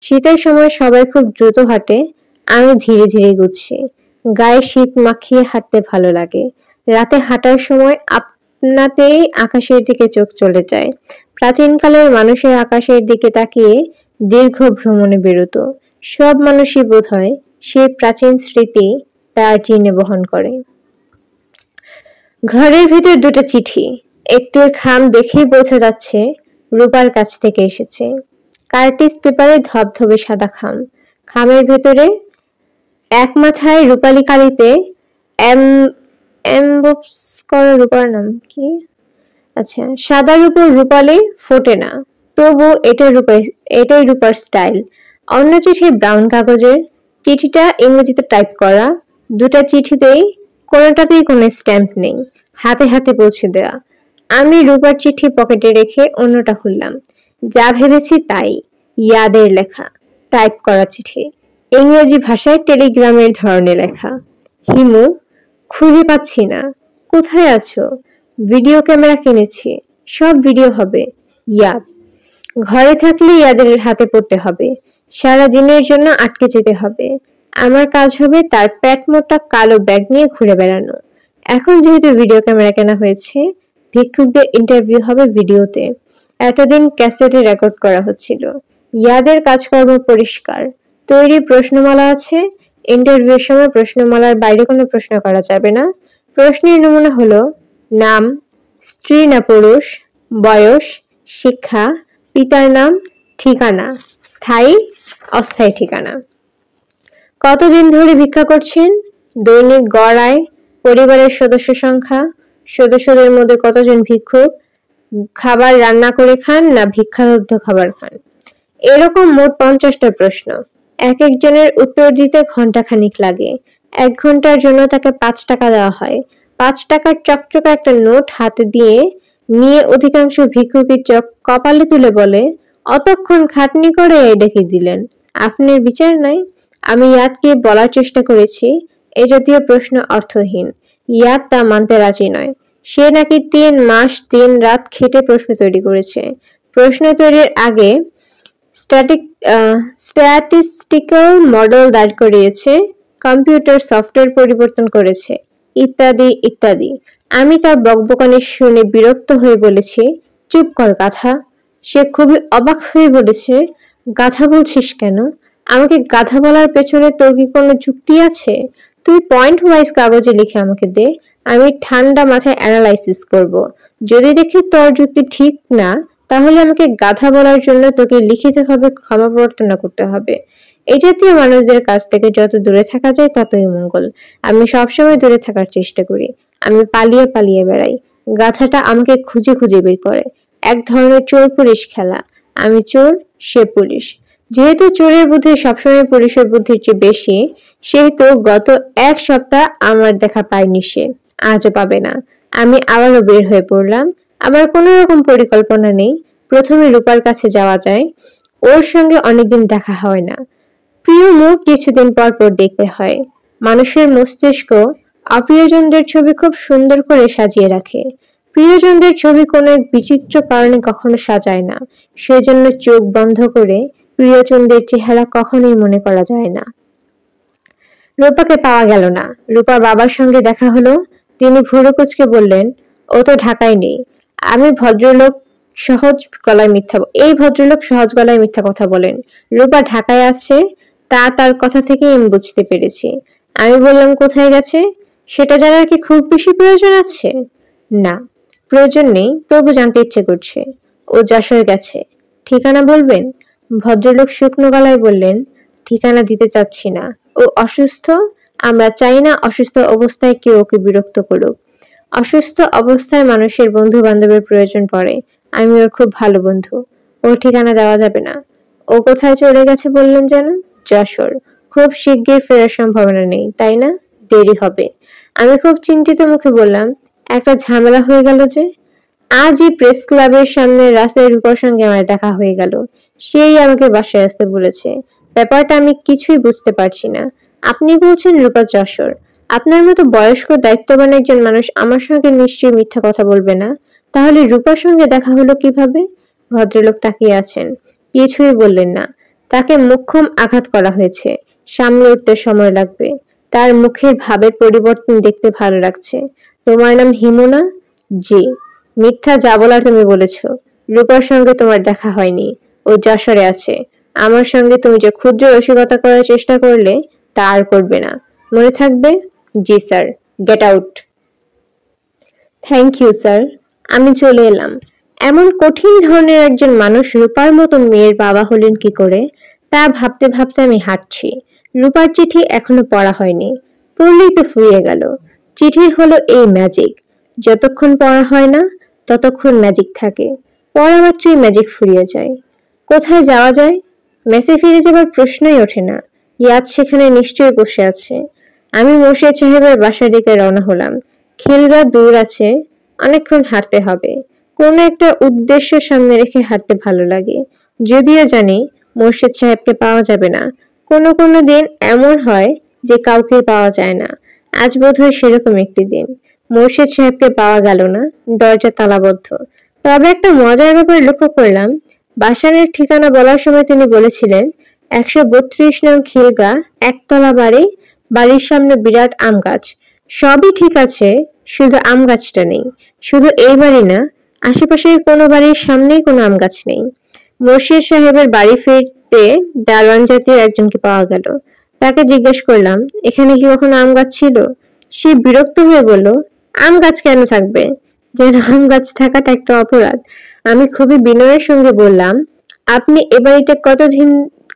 শীতের সময় সবাই খুব দ্রুত হাঁটে, আমি ধীরে ধীরে গুছি। গায়ে শীত মাখিয়ে হাঁটতে ভালো লাগে। রাতে হাঁটার সময় আপনাতেই আকাশের দিকে চোখ চলে যায়। প্রাচীনকালের মানুষের আকাশের দিকে তাকিয়ে দীর্ঘ ভ্রমণে বেরোত। সব মানুষই বোধহয় সেই প্রাচীন স্মৃতি তার চিহ্নে বহন করে। ঘরের ভিতর দুটো চিঠি। একটির খাম দেখেই বোঝা যাচ্ছে রূপার কাছ থেকে এসেছে। কার্টিজ পেপারে ধবধবে সাদা খাম। খামের ভেতরে এক মাথায় রূপালী কালিতে এমবোস করা রূপার নাম কি? আচ্ছা, সাদার উপর রূপালী ফোটে না, তবু এটাই রূপার স্টাইল। অন্য চিঠি ব্রাউন কাগজের, চিঠিটা ইংরেজিতে টাইপ করা। দুটা চিঠিতেই কোনোটাতেই কোনো স্ট্যাম্প নেই, হাতে হাতে পৌঁছে দেওয়া। আমি রূপার চিঠি পকেটে রেখে অন্যটা খুললাম। যা ভেবেছি তাই, ইয়াদের লেখা, টাইপ করা চিঠি, ইংরেজি ভাষায় টেলিগ্রামের ধরনে লেখা। হিমু, খুঁজে পাচ্ছি না, কোথায় আছো? ভিডিও ক্যামেরা কিনেছি, সব ভিডিও হবে। ইয়াদ, ঘরে থাকলে ইয়াদের হাতে পড়তে হবে, সারা দিনের জন্য আটকে যেতে হবে। আমার কাজ হবে তার প্যাট মোটা কালো ব্যাগ নিয়ে ঘুরে বেড়ানো। এখন যেহেতু ভিডিও ক্যামেরা কেনা হয়েছে, ভিক্ষুকদের ইন্টারভিউ হবে ভিডিওতে, এতদিন ক্যাসেটে রেকর্ড করা হচ্ছিল। ইয়াদের কাজকর্ম পরিষ্কার, তৈরি প্রশ্নমালা আছে। ইন্টারভিউর সময় প্রশ্নমালার বাইরে কোনো প্রশ্ন করা যাবে না। প্রশ্নের নমুনা হলো নাম, স্ত্রী না পুরুষ, বয়স, শিক্ষা, পিতার নাম, ঠিকানা, স্থায়ী অস্থায়ী ঠিকানা। কতদিন ধরে ভিক্ষা করছেন? দৈনিক গড় আয়, পরিবারের সদস্য সংখ্যা, সদস্যদের মধ্যে কতজন ভিক্ষুক, খাবার রান্না করে খান না ভিক্ষালব্ধ খাবার খান। এরকম মোট 50টা প্রশ্ন। এক একজনের উত্তর দিতে ঘন্টাখানিক লাগে। 1 ঘন্টার জন্য তাকে 5 টাকা দেওয়া হয়। 5 টাকার চকচকা একটা নোট হাতে নিয়ে অধিকাংশ ভিক্ষুকের চোখ কপালে তুলে বলে, অতক্ষণ খাটনি করে ডেকে দিলেন, আপনার বিচার নাই? আমি ইয়াদকে বলার চেষ্টা করেছি এ জাতীয় প্রশ্ন অর্থহীন। ইয়াদ তা মানতে রাজি নয়। সে নাকি 3 মাস 3 রাত খেটে প্রশ্ন তৈরি করেছে। প্রশ্ন তৈরির আগে স্ট্যাটিস্টিক্যাল মডেল দাঁড় করিয়েছে, কম্পিউটার সফটওয়্যার পরিবর্তন করেছে, ইত্যাদি ইত্যাদি। আমি তার বকবকানি শুনে বিরক্ত হয়ে বলেছি, চুপ কর গাধা। সে খুবই অবাক হয়ে বলেছে, গাধা বলছিস কেন? আমাকে গাধা বলার পেছনে তোর কি কোনো যুক্তি আছে? তুই পয়েন্ট ওয়াইজ কাগজে লিখে আমাকে দে, আমি ঠান্ডা মাথায় অ্যানালাইসিস করব। যদি দেখি তোর যুক্তি ঠিক না, তাহলে আমাকে গাধা বলার জন্য তোকে লিখিতভাবে ক্ষমা প্রার্থনা করতে হবে। এই জাতীয় মানুষদের কাছ থেকে যত দূরে থাকা যায় ততই মঙ্গল। আমি সবসময় দূরে থাকার চেষ্টা করি। আমি পালিয়ে পালিয়ে বেড়াই। গাধাটা আমাকে খুঁজে খুঁজে বের করে। এক ধরনের চোর পুলিশ খেলা। আমি চোর, সে পুলিশ। যেহেতু চোরের বুদ্ধি সবসময় পুলিশের বুদ্ধির চেয়ে বেশি, সেহেতু গত 1 সপ্তাহ আমার দেখা পায়নি সে, আজও পাবে না। আমি আবারও বের হয়ে পড়লাম। আমার কোনো রকম পরিকল্পনা নেই। প্রথমে রূপার কাছে যাওয়া যায়, ওর সঙ্গে অনেকদিন দেখা হয় না। প্রিয় মুখ কিছুদিন পর পর দেখতে হয়। মানুষের মস্তিষ্ক অপ্রিয়জনদের ছবি খুব সুন্দর করে সাজিয়ে রাখে। প্রিয়জনদের ছবি কোনো এক বিচিত্র কারণে কখনো সাজায় না, সেজন্য চোখ বন্ধ করে প্রিয়জনদের চেহারা কখনোই মনে করা যায় না। রূপাকে পাওয়া গেল না। রূপার বাবার সঙ্গে দেখা হলো। তিনি ভুরু কুঁচকে বললেন, ও তো ঢাকায় নেই। এই ভদ্রলোক সহজ গলায় মিথ্যা কথা বলেন। রূপা ঢাকায় আছে তা তার কথা থেকেই আমি বুঝতে পেরেছি। আমি বললাম, কোথায় গেছে? সেটা জানার কি খুব বেশি প্রয়োজন আছে? না, প্রয়োজন নেই, তবু জানতে ইচ্ছে করছে। ও যশোর গেছে। ঠিকানা বলবেন? ভদ্রলোক শুকনো গলায় বললেন, ঠিকানা দিতে চাচ্ছি না। ও অসুস্থ। আমরা চাই না অসুস্থ অবস্থায় কেউ ওকে বিরক্ত করুক। অসুস্থ অবস্থায় মানুষের বন্ধু বান্ধবের প্রয়োজন পড়ে। আমি ওর খুব ভালো বন্ধু। ওর ঠিকানা দেওয়া যাবে না। ও কোথায় চলে গেছে বললেন যেন? যশোর। খুব শিগগির ফেরার সম্ভাবনা নেই, তাই না? দেরি হবে। আমি খুব চিন্তিত মুখে বললাম, একটা ঝামেলা হয়ে গেল যে। আজই প্রেস ক্লাবের সামনে রাস্তায় রূপার সঙ্গে আমার দেখা হয়ে গেল। সেই আমাকে বাসায় আসতে বলেছে। ব্যাপারটা আমি কিছুই বুঝতে পারছি না। আপনি বলছেন রূপা যশোর। আপনার মতো বয়স্ক দায়িত্ববান একজন মানুষ আমার সঙ্গে নিশ্চয়ই মিথ্যা কথা বলবে না। তাহলে রূপার সঙ্গে দেখা হলো কিভাবে? ভদ্রলোক তাকিয়ে আছেন, কিছুই বললেন না। তাকে মোক্ষম আঘাত করা হয়েছে, সামলে উঠতে সময় লাগবে। তার মুখের ভাবের পরিবর্তন দেখতে ভালো লাগছে। তোমার নাম হিমু না? জি। মিথ্যা যা বলার তুমি বলেছ। রূপার সঙ্গে তোমার দেখা হয়নি, ও যশোরে আছে। আমার সঙ্গে তুমি যে ক্ষুদ্র রসিকতা করার চেষ্টা করলে তা আর করবে না, মনে থাকবে? জি sir. Get out. Thank you sir. আমি চলে এলাম। এমন কঠিন ধরনের একজন মানুষ রূপার মতো মেয়ের বাবা হলেন কি করে, তা ভাবতে ভাবতে আমি হাঁটছি। রূপার চিঠি এখনো পড়া হয়নি, পড়লেই তো ফুরিয়ে গেল। চিঠির হলো এই ম্যাজিক, যতক্ষণ পড়া হয় না ততক্ষণ ম্যাজিক থাকে, পড়া মাত্রই ম্যাজিক ফুরিয়ে যায়। কোথায় যাওয়া যায়? মেসে ফিরে যাবার প্রশ্নই ওঠে না। ইয়াদ সেখানে নিশ্চয়ই বসে আছে। আমি মোর্শেদ সাহেবের বাসার দিকে রওনা হলাম। খিলগা দূর আছে, অনেকক্ষণ হাঁটতে হবে। কোনো একটা উদ্দেশ্য সামনে রেখে হাঁটতে ভালো লাগে। যদিও জানি মোর্শেদ সাহেবকে পাওয়া যাবে না। কোনো কোনো দিন এমন হয় যে কাউকে পাওয়া যায় না। আজ বোধহয় সেরকম একটি দিন। মোর্শেদ সাহেবকে পাওয়া গেল না, দরজা তালাবদ্ধ। তবে একটা মজার ব্যাপার লক্ষ্য করলাম। বাসারের ঠিকানা বলার সময় তিনি বলেছিলেন 132 নং খিলগা, একতলা বাড়ি, বাড়ির সামনে বিরাট আম গাছ। সবই ঠিক আছে, শুধু আম গাছটা নেই। শুধু এই বাড়ি না, আশেপাশের কোনো বাড়ির সামনেই কোনো আম গাছ নেই। মোর্শেদ সাহেবের বাড়ি ফিরতে দারোয়ান জাতীয় একজনকে পাওয়া গেল। তাকে জিজ্ঞেস করলাম, এখানে কি কখনো আম গাছ ছিল? সে বিরক্ত হয়ে বলল, আম গাছ কেন থাকবে? যেন আম গাছ থাকাটা একটা অপরাধ। আমি খুবই বিনয়ের সঙ্গে বললাম, আপনি এ বাড়িতে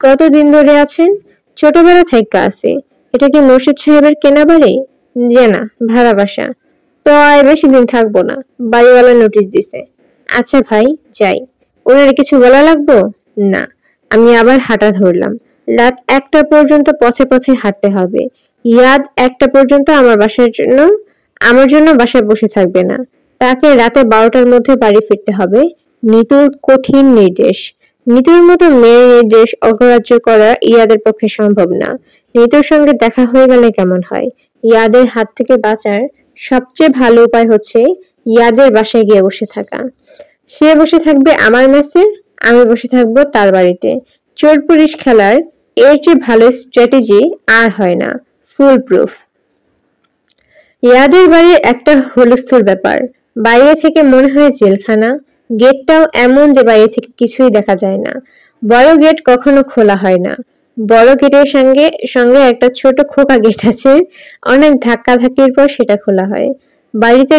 কতদিন ধরে আছেন? ছোটবেলা থেকে আছি। এটা কি মোর্শেদ সাহেবের কেনা বাড়ি? যে না, ভাড়া বাসা। তো আর বেশি দিন থাকবো না, বাড়িওয়ালা নোটিশ দিছে। আচ্ছা ভাই, যাই। ওনার কিছু বলা লাগবো? না। আমি আবার হাঁটা ধরলাম। রাত 1টা পর্যন্ত পথে পথে হাঁটতে হবে। ইয়াদ 1টা পর্যন্ত আমার জন্য বাসায় বসে থাকবে না। তাকে রাতে 12টার মধ্যে বাড়ি ফিরতে হবে। নিতুর কঠিন নির্দেশ। নিতুর মতো মেয়ের নির্দেশ অগ্রাহ্য করা ইয়াদের পক্ষে সম্ভব না। নিতুর সঙ্গে দেখা হয়ে গেলে কেমন হয়? ইয়াদের হাত থেকে বাঁচার সবচেয়ে ভালো উপায় হচ্ছে ইয়াদের বাসায় গিয়ে বসে থাকা। সে বসে থাকবে আমার মেসে, আমি বসে থাকবো তার বাড়িতে। চোর পুলিশ খেলার এর চেয়ে ভালো স্ট্র্যাটেজি আর হয় না। Full proof. ইয়াদের বাড়ির একটা হুলস্থুল ব্যাপার। বাইরে থেকে মনে হয় জেলখানা। গেটটাও এমন যে বাইরে থেকে কিছুই দেখা যায় না। বড় গেট কখনো খোলা হয় না। বড় গেটের সঙ্গে সঙ্গে একটা ছোট খোকা গেট আছে। অনেক ধাক্কাধাক্কির পর সেটা খোলা হয়। বাড়িতে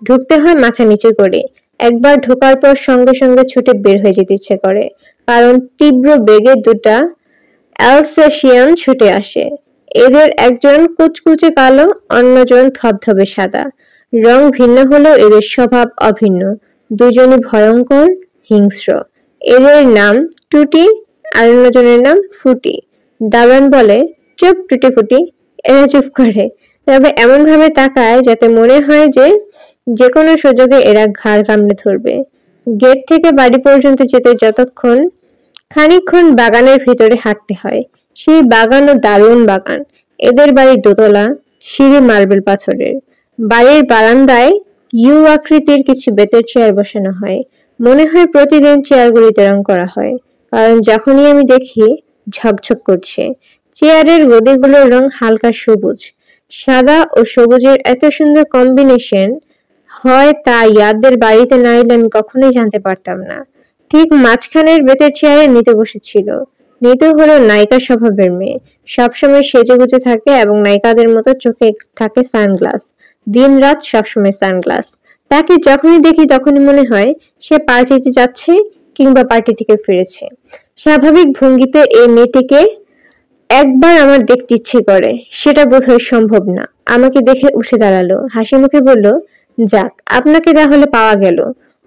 ঢুকতে হয় মাথা নিচু করে। একবার ঢোকার পর সঙ্গে সঙ্গে ছুটে বের হয়ে যেতে ইচ্ছে করে, কারণ তীব্র বেগে দুটা অ্যালসেশিয়ান ছুটে আসে। এদের একজন কুচকুচে কালো, অন্যজন ধবধবে সাদা। রং ভিন্ন হলেও এদের স্বভাব অভিন্ন। দুজনই ভয়ঙ্কর, হিংস্র। এদের নাম টুটি, আর অন্যজনের নাম ফুটি। দারোয়ান বলে, চুপ টুটি ফুটি। এরা চুপ করে, তবে এমন ভাবে তাকায় যাতে মনে হয় যে কোনো সুযোগে এরা ঘাড় কামড়ে ধরবে। গেট থেকে বাড়ি পর্যন্ত যেতে খানিকক্ষণ বাগানের ভিতরে হাঁটতে হয়। সেই বাগানও দারুণ বাগান। এদের বাড়ি দোতলা, সিঁড়ি মার্বেল পাথরের। বাড়ির বারান্দায় ইউ আকৃতির কিছু বেতের চেয়ার বসানো হয়। মনে হয় প্রতিদিন চেয়ারগুলিতে রং করা হয়, কারণ যখনই আমি দেখি ঝকঝক করছে। চেয়ারের গদিগুলোর রং হালকা সবুজ। সাদা ও সবুজের এত সুন্দর কম্বিনেশন হয় তা ইয়াদের বাড়িতে না এলে আমি কখনোই জানতে পারতাম না। ঠিক মাঝখানের বেতের চেয়ারে নিতু বসেছিল। নিতু হলো নায়িকা স্বভাবের মেয়ে। সবসময় সেজেগুজে থাকে এবং নায়িকাদের মতো চোখে থাকে সানগ্লাস। দিন রাত সবসময় সানগ্লাস। তাকে যখনই দেখি তখনই মনে হয় সে পার্টিতে যাচ্ছে কিংবা পার্টি থেকে ফিরেছে। স্বাভাবিক ভঙ্গিতে এই মেয়েটিকে একবার আমার দেখতে ইচ্ছে করে, সেটা বোধহয় সম্ভব না। আমাকে দেখে উঠে দাঁড়ালো, হাসি মুখে বলল, যাক, আপনাকে তাহলে পাওয়া গেল।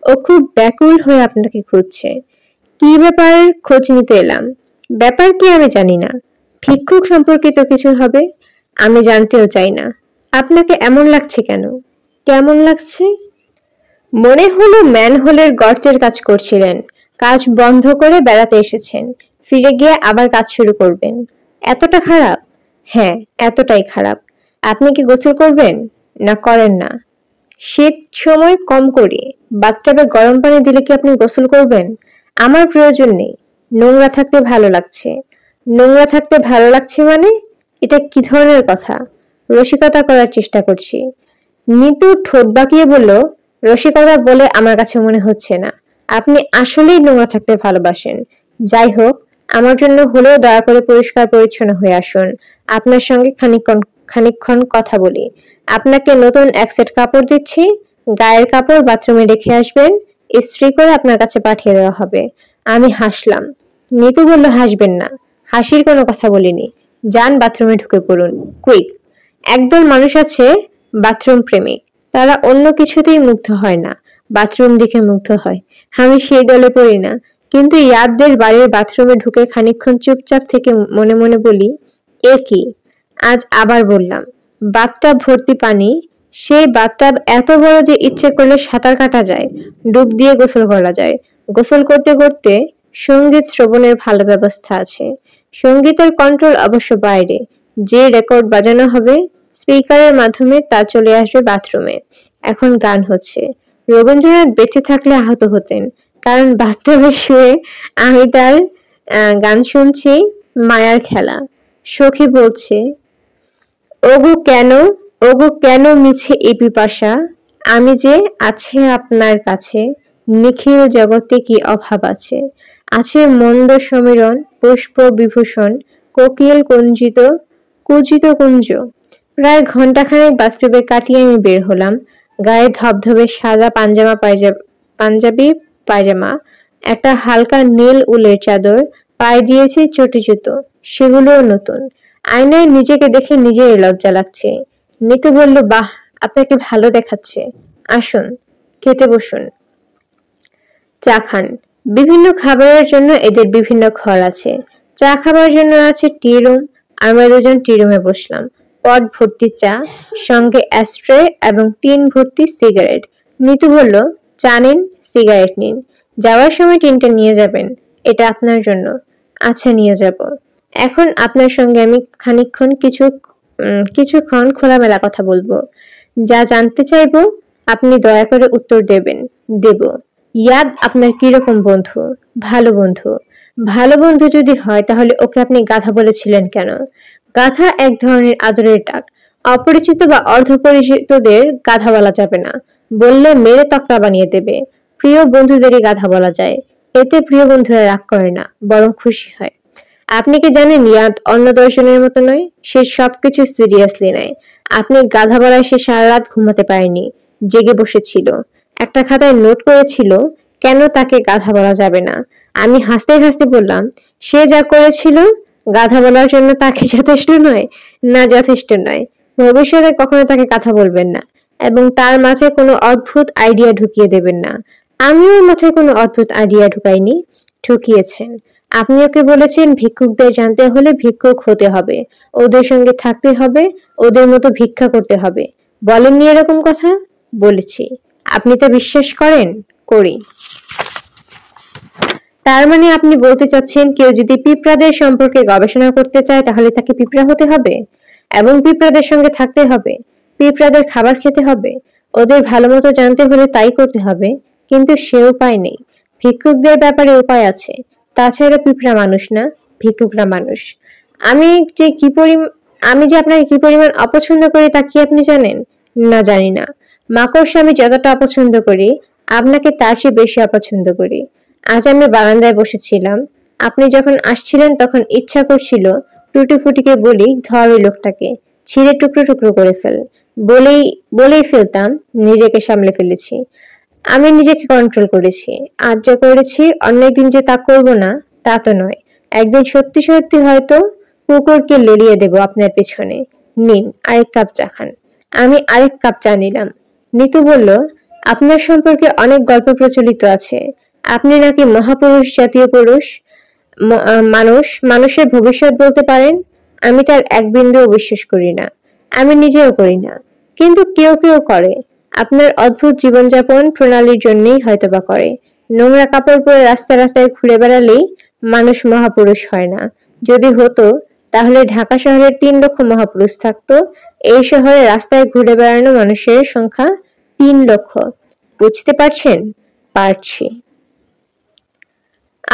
ও খুব ব্যাকুল হয়ে আপনাকে খুঁজছে। কি ব্যাপার খোঁজ নিতে এলাম? ব্যাপার কি আমি জানি না। ভিক্ষুক সম্পর্কিত কিছু হবে। আমি জানতেও চাই না। আপনাকে এমন লাগছে কেন? কেমন লাগছে? মনে হলো ম্যানহোলের গর্তের কাজ করছিলেন। কাজ বন্ধ করে বেড়াতে এসেছেন। ফিরে গিয়ে আবার কাজ শুরু করবেন। এতটা খারাপ? হ্যাঁ, এতটাই খারাপ। আপনি কি গোসল করবেন? না করেন না? শীত সময় কম করি। বাথটাবে গরম পানি দিলে কি আপনি গোসল করবেন? আমার প্রয়োজন নেই। নোংরা থাকতে ভালো লাগছে। নোংরা থাকতে ভালো লাগছে মানে? এটা কি ধরনের কথা? রসিকতা করার চেষ্টা করছি। নিতু ঠোঁট বাঁকিয়ে বলল, রসিকতা বলে আমার কাছে মনে হচ্ছে না। আপনি আসলেই নোংরা থাকতে ভালোবাসেন। যাই হোক, আমার জন্য হলেও দয়া করে পরিষ্কার পরিচ্ছন্ন হয়ে আসুন। আপনার সঙ্গে খানিকক্ষণ কথা বলি। আপনাকে নতুন এক সেট কাপড় দিচ্ছি। গায়ের কাপড় বাথরুমে রেখে আসবেন। ইস্ত্রি করে আপনার কাছে পাঠিয়ে দেওয়া হবে। আমি হাসলাম। নিতু বলল, হাসবেন না। হাসির কোনো কথা বলিনি। যান বাথরুমে ঢুকে পড়ুন, কুইক। একদল মানুষ আছে বাথরুম প্রেমিক। তারা অন্য কিছুতেই মুগ্ধ হয় না, বাথরুম দেখে মুগ্ধ হয়। আমি সেই দলে পড়ি না। কিন্তু ইয়াদদের বাড়ির বাথরুমে ঢুকে খানিকক্ষণ চুপচাপ থেকে মনে মনে বলি, এ কি? আজ আবার বললাম, বাথটাব ভর্তি পানি। সেই বাথটাব এত বড় যে ইচ্ছে করলে সাঁতার কাটা যায়, ডুব দিয়ে গোসল করা যায়। গোসল করতে করতে সঙ্গীত শ্রবণের ভালো ব্যবস্থা আছে। সঙ্গীতের কন্ট্রোল অবশ্য বাইরে। যে রেকর্ড বাজানো হবে স্পিকারের মাধ্যমে তা চলে আসবে বাথরুমে। এখন গান হচ্ছে। রবীন্দ্রনাথ বেঁচে থাকলে আহত হতেন, কারণ বাথরুমে শুয়ে আমি তার গান শুনছি, মায়ার খেলা। সখী বলছে, ওগো কেন, ওগো কেন মিছে এই পিপাসা, আমি যে আছে আপনার কাছে, নিখিল জগতে কি অভাব আছে। আছে মন্দ সমীরণ, পুষ্প বিভূষণ, কোকিল কুঞ্জিত কুজিত কুঞ্জ। প্রায় ঘন্টাখানেক বাথরুমে কাটিয়ে আমি বের হলাম। গায়ে ধবধবে সাদা পাঞ্জাবি পায়জামা, একটা হালকা নীল উলের চাদর, পায়ে দিয়েছি চটি জুতো, সেগুলোও নতুন। আয়নায় নিজেকে দেখে নিজেরই লজ্জা লাগছে। নিতু বলল, বাহ, আপনাকে ভালো দেখাচ্ছে। আসুন, খেতে বসুন। চা খান। বিভিন্ন খাবারের জন্য এদের বিভিন্ন ঘর আছে। চা খাবার জন্য আছে টি রুম। আমরা দুজন টি রুমে বসলাম। পট ভর্তি চা, সঙ্গে অ্যাস্ট্রে এবং টিন ভর্তি সিগারেট। নিতু বলল, চা নিন, সিগারেট নিন। যাওয়ার সময় টিনটা নিয়ে যাবেন। এটা আপনার জন্য। আচ্ছা, নিয়ে যাব। এখন আপনার সঙ্গে আমি কিছুক্ষণ খোলামেলা কথা বলবো। যা জানতে চাইবো আপনি দয়া করে উত্তর দেবেন। দেব। ইয়াদ আপনার কিরকম বন্ধু? ভালো বন্ধু। ভালো বন্ধু যদি হয় তাহলে ওকে আপনি গাধা বলেছিলেন কেন? গাধা এক ধরনের আদরের ডাক। অপরিচিত বা অর্ধপরিচিতদের গাধা বলা যাবে না। বললে মেরে তক্তা বানিয়ে দেবে। প্রিয় বন্ধুদেরই গাধা বলা যায়। এতে প্রিয় বন্ধুরা রাগ করে না, বরং খুশি হয়। আপনি কি জানেন ইয়াদ অন্য 10 জনের মতো নয়, সে সবকিছু সিরিয়াসলি নেয়। আপনি গাধা বলায় সে সারা রাত ঘুমাতে পারেনি, জেগে বসেছিল। একটা খাতায় নোট করেছিল কেন তাকে গাধা বলা যাবে না। আমি হাসতে হাসতে বললাম, সে যা করেছিল গাধা বলার জন্য তাকে যথেষ্ট নয়? না, যথেষ্ট নয়। ভবিষ্যতে কখনো তাকে কথা বলবেন না এবং তার মাথায় কোনো অদ্ভুত আইডিয়া ঢুকিয়ে দেবেন না। আমিও মাথায় কোনো অদ্ভুত আইডিয়া ঢুকাইনি। ঠকিয়েছেন। আপনি ওকে বলেছেন ভিক্ষুকদের জানতে হলে ভিক্ষুক হতে হবে, ওদের সঙ্গে থাকতে হবে, ওদের মতো ভিক্ষা করতে হবে। বলেননি এরকম কথা? বলেছি। আপনি তা বিশ্বাস করেন? করি। তার মানে আপনি বলতে চাচ্ছেন কেউ যদি পিঁপড়াদের সম্পর্কে গবেষণা করতে চায় তাহলে তাকে পিঁপড়া হতে হবে এবং পিঁপড়াদের সঙ্গে থাকতে হবে, পিঁপড়াদের খাবার খেতে হবে, ওদের ভালো মতো জানতে হলে তাই করতে হবে। কিন্তু সে উপায় নেই। ভিক্ষুকদের ব্যাপারে উপায় আছে। তাছাড়া পিঁপড়া মানুষ না, ভিক্ষুকরা মানুষ। আমি যে কি পরি আমি যে আপনাকে কি পরিমাণ অপছন্দ করি তা কি আপনি জানেন? না, জানি না। মাকড়সা আমি যতটা অপছন্দ করি আপনাকে তার চেয়ে বেশি অপছন্দ করি। আজ আমি বারান্দায় বসেছিলাম। আপনি যখন আসছিলেন তখন ইচ্ছা করছিল টুটি ফুটিকে বলি, ধর ওই লোকটাকে, ছিঁড়ে টুকরো টুকরো করে ফেল। বলেই বলেই ফেলতাম, নিজেকে সামলে ফেলেছি। আমি নিজেকে কন্ট্রোল করেছি। আজ যা করেছি অন্যদিন যে তা করব না তা তো নয়। একদিন সত্যি সত্যি হয়তো কুকুরকে লেলিয়ে দেব আপনার পেছনে। নিন, আরেক কাপ চা খান। আমি আরেক কাপ চা নিলাম। নিতু বলল, আপনার সম্পর্কে অনেক গল্প প্রচলিত আছে। আপনি নাকি মহাপুরুষ জাতীয় পুরুষ, মানুষের ভবিষ্যৎ বলতে পারেন। আমি তার এক বিন্দুও বিশ্বাস করি না। আমি নিজেও করি না। কিন্তু কেউ কেউ করে। আপনার অদ্ভুত জীবনযাপন প্রণালীর জন্যই হয়তোবা করে। নোংরা কাপড় পরে রাস্তায় রাস্তায় ঘুরে বেড়ালেই মানুষ মহাপুরুষ হয় না। যদি হতো তাহলে ঢাকা শহরের 3 লক্ষ মহাপুরুষ থাকতো। এই শহরে রাস্তায় ঘুরে বেড়ানো মানুষের সংখ্যা 3 লক্ষ। বুঝতে পারছেন? পারছি।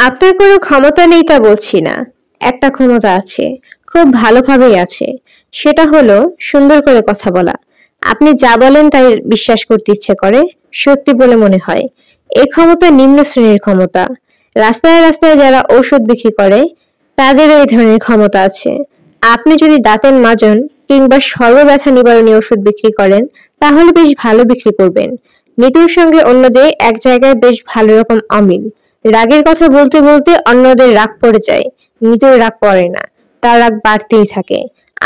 আপনার কোনো ক্ষমতা নেই তা বলছি না, একটা ক্ষমতা আছে, খুব ভালোভাবেই আছে। সেটা হলো সুন্দর করে কথা বলা। আপনি যা বলেন তাই বিশ্বাস করতে ইচ্ছে করে, সত্যি বলে মনে হয়। এই ক্ষমতা নিম্ন শ্রেণীর ক্ষমতা। রাস্তায় রাস্তায় যারা ঔষধ বিক্রি করে তাদেরও এই ধরনের ক্ষমতা আছে। আপনি যদি দাঁতের মাজন কিংবা সর্বব্যথা নিবারণী ওষুধ বিক্রি করেন তাহলে বেশ ভালো বিক্রি করবেন। নিতুর সঙ্গে অন্যদের এক জায়গায় বেশ ভালো রকম অমিল। রাগের কথা বলতে বলতে অন্যদের রাগ পড়ে যায়, নিতুর রাগ পড়ে না, তার রাগ বাড়তেই থাকে।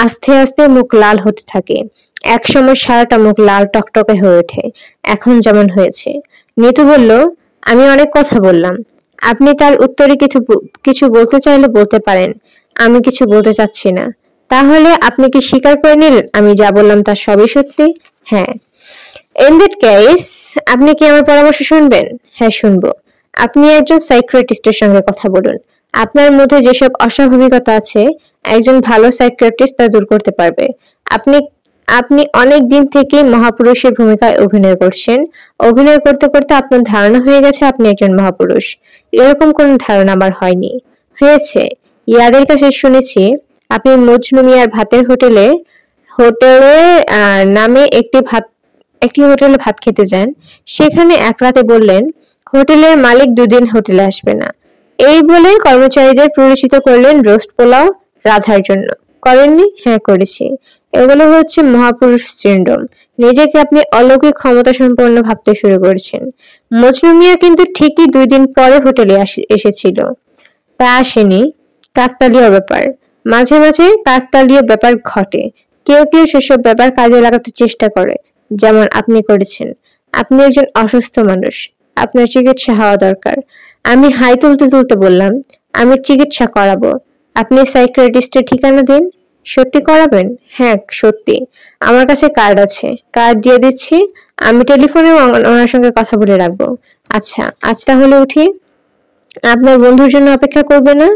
আস্তে আস্তে মুখ লাল হতে থাকে। একসময় সারাটা মুখ লাল টকটকে হয়ে ওঠে, এখন যেমন হয়েছে। নিতু বলল, আমি অনেক কথা বললাম, আপনি তার উত্তরে কিছু বলতে চাইলে বলতে পারেন। আমি কিছু বলতে চাচ্ছি না। তাহলে আপনি কি স্বীকার করে নিলেন আমি যা বললাম তার সবই সত্যি? হ্যাঁ। ইন দ্যাট কেস আপনি কি আমার পরামর্শ শুনবেন? হ্যাঁ, শুনবো। আপনি একজন সাইকিয়াট্রিস্টের সঙ্গে কথা বলুন। আপনার মধ্যে যেসব অস্বাভাবিকতা আছে একজন ভালো সাইকিয়াট্রিস্ট তা দূর করতে পারবে। আপনি আপনি অনেক দিন থেকেই মহাপুরুষের ভূমিকায় অভিনয় করছেন। অভিনয় করতে করতে আপনার ধারণা হয়ে গেছে আপনি একজন মহাপুরুষ। এরকম কোনো ধারণা আমার হয়নি। হয়েছে। ইয়াদের কাছে শুনেছি আপনি মজনু মিয়ার ভাতের হোটেলে হোটেলে নামে একটি হোটেলে ভাত খেতে যান। সেখানে এক রাতে বললেন হোটেলের মালিক দুদিন হোটেলে আসবে না। এই বলে কর্মচারীদের প্ররোচিত করলেন রোস্ট পোলাও রাধার জন্য। করেননি? হ্যাঁ, করেছি। এগুলো হচ্ছে মহাপুরুষ সিন্ড্রোম। নিজেকে আপনি অলৌকিক ক্ষমতা সম্পন্ন ভাবতে শুরু করেছেন। মজনু মিয়া কিন্তু ঠিকই 2 দিন পরে হোটেলে এসেছিল। তা আসেনি। কাকতালীয় ব্যাপার। মাঝে মাঝে কাকতালীয় ব্যাপার ঘটে। কেউ কেউ সেসব ব্যাপার কাজে লাগাতে চেষ্টা করে, যেমন আপনি করেছেন। আপনি একজন অসুস্থ মানুষ, আপনার চিকিৎসা হওয়া দরকার। আমি হাই তুলতে তুলতে বললাম, আমি চিকিৎসা করাবো। আপনি সাইকিয়াট্রিস্টের ঠিকানা দিন। সত্যি করাবেন? হ্যাঁ, সত্যি। আমার কাছে কার্ড আছে, কার্ড দিয়ে দিচ্ছি। আমি টেলিফোনেও ওনার সঙ্গে কথা বলে রাখবো। আচ্ছা, আজ তাহলে উঠি। আপনার বন্ধুর জন্য অপেক্ষা করবে না?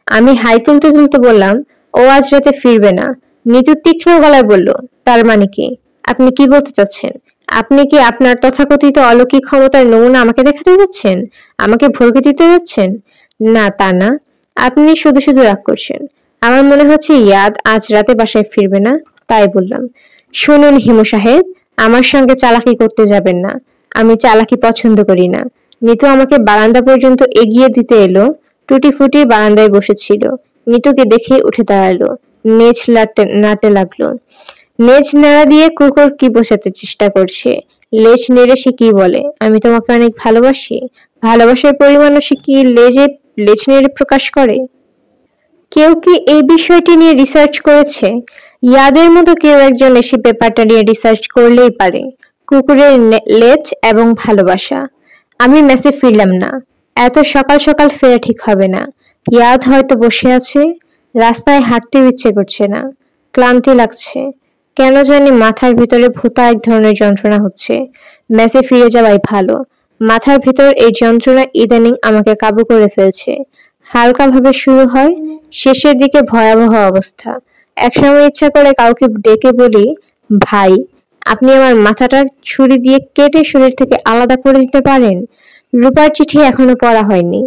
আমি হাই তুলতে তুলতে বললাম, ও আজ রাতে ফিরবে না। নিতু তীক্ষ্ণ গলায় বলল, তার মানে কি? আপনি কি বলতে চাচ্ছেন? আপনি কি আপনার তথাকথিত অলৌকিক ক্ষমতার নমুনা আমাকে দেখাতে যাচ্ছেন? আমাকে ভরকে দিতে যাচ্ছেন? না, তা না। আপনি শুধু শুধু রাগ করছেন। আমার মনে হচ্ছে ইয়াদ আজ রাতে বাসায় ফিরবে না, তাই বললাম। শুনুন হিমু সাহেব, আমার সঙ্গে চালাকি করতে যাবেন না। আমি চালাকি পছন্দ করি না। নিতু আমাকে বারান্দা পর্যন্ত এগিয়ে দিতে এলো। টুটি ফুটি বারান্দায় বসেছিল। নিতুকে দেখে উঠে দাঁড়ালো। নেজ নাড়তে লাগলো। নেজ নাড়া দিয়ে কুকুর কি বোঝাতে চেষ্টা করছে। লেজ নেড়ে সে কি বলে, আমি তোমাকে অনেক ভালোবাসি। ভালোবাসার পরিমাণও সে কি লেজ নেড়ে প্রকাশ করে? কেউ কি এই বিষয়টি নিয়ে রিসার্চ করেছে? ইয়াদের মতো কেউ একজন এসে ব্যাপারটা নিয়ে রিসার্চ করলেই পারে। কুকুরের লেজ এবং ভালোবাসা। আমি মেসে ফিরলাম না। এত সকাল সকাল ফেরা ঠিক হবে না। ইয়াদ হয়তো বসে আছে। রাস্তায় হাঁটতেও ইচ্ছে করছে না। ক্লান্তি লাগছে। কেন জানি মাথার ভিতরে ভূতা এক ধরনের যন্ত্রণা হচ্ছে। মেসে ফিরে যাওয়াই ভালো। মাথার ভিতর এই যন্ত্রণা ইদানিং আমাকে কাবু করে ফেলছে। হালকা ভাবে শুরু হয়, শেষের দিকে ভয়াবহ অবস্থা। একসময় ইচ্ছা করে কাউকে ডেকে বলি, ভাই, আপনি আমার মাথাটা ছুরি দিয়ে কেটে শরীর থেকে আলাদা করে দিতে পারেন? রূপার চিঠি এখনো পড়া হয়নি।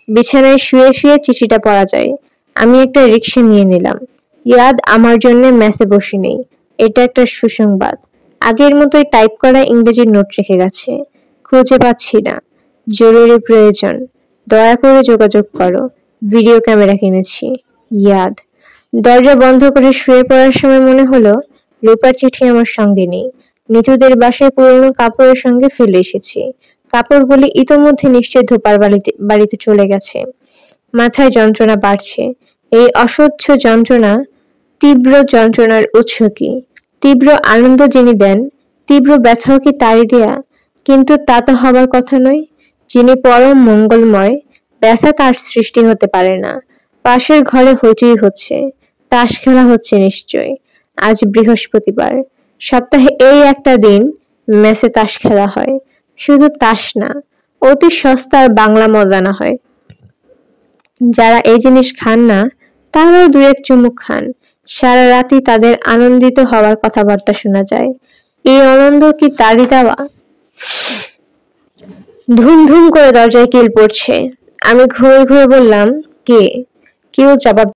বিছানায় শুয়ে শুয়ে চিঠিটা পড়া যায়। আমি একটা রিকশা নিয়ে নিলাম। ইয়াদ আমার জন্য মেসে বসে নেই। এটা একটা সুসংবাদ। আগের মতোই টাইপ করা ইংরেজির নোট রেখে গেছে। খুঁজে পাচ্ছি না। জরুরি প্রয়োজন। দয়া করে যোগাযোগ করো। ভিডিও ক্যামেরা কিনেছি। ইয়াদ। দরজা বন্ধ করে শুয়ে পড়ার সময় মনে হলো রূপার চিঠি আমার সঙ্গে নেই। নিতুদের বাসায় পুরনো কাপড়ের সঙ্গে ফেলে এসেছি। কাপড়গুলি ইতোমধ্যে নিশ্চয় ধোপার বাড়িতে চলে গেছে। মাথায় যন্ত্রণা বাড়ছে। এই অসহ্য যন্ত্রণা। তীব্র যন্ত্রণার উৎস কি? তীব্র আনন্দ যিনি দেন, তীব্র ব্যথাও কি তারই দেয়া? কিন্তু তা তো হবার কথা নয়। যিনি পরম মঙ্গলময়, ব্যথা তার সৃষ্টি হতে পারে না। পাশের ঘরে হইচই হচ্ছে। তাস খেলা হচ্ছে নিশ্চয়। আজ বৃহস্পতিবার। সপ্তাহে এই একটা দিন মেসে তাস খেলা হয়। শুধু তাস না, অতি সস্তার বাংলা মদানা হয়। যারা এই জিনিস খান না তারাও 2-1 চুমুক খান। সারা রাতই তাদের আনন্দিত হওয়ার কথাবার্তা শোনা যায়। এই আনন্দ কি তারই দেওয়া? ধুম ধুম করে দরজায় কিল পড়ছে। আমি ঘুরে ঘুরে বললাম, কে? কেউ জবাব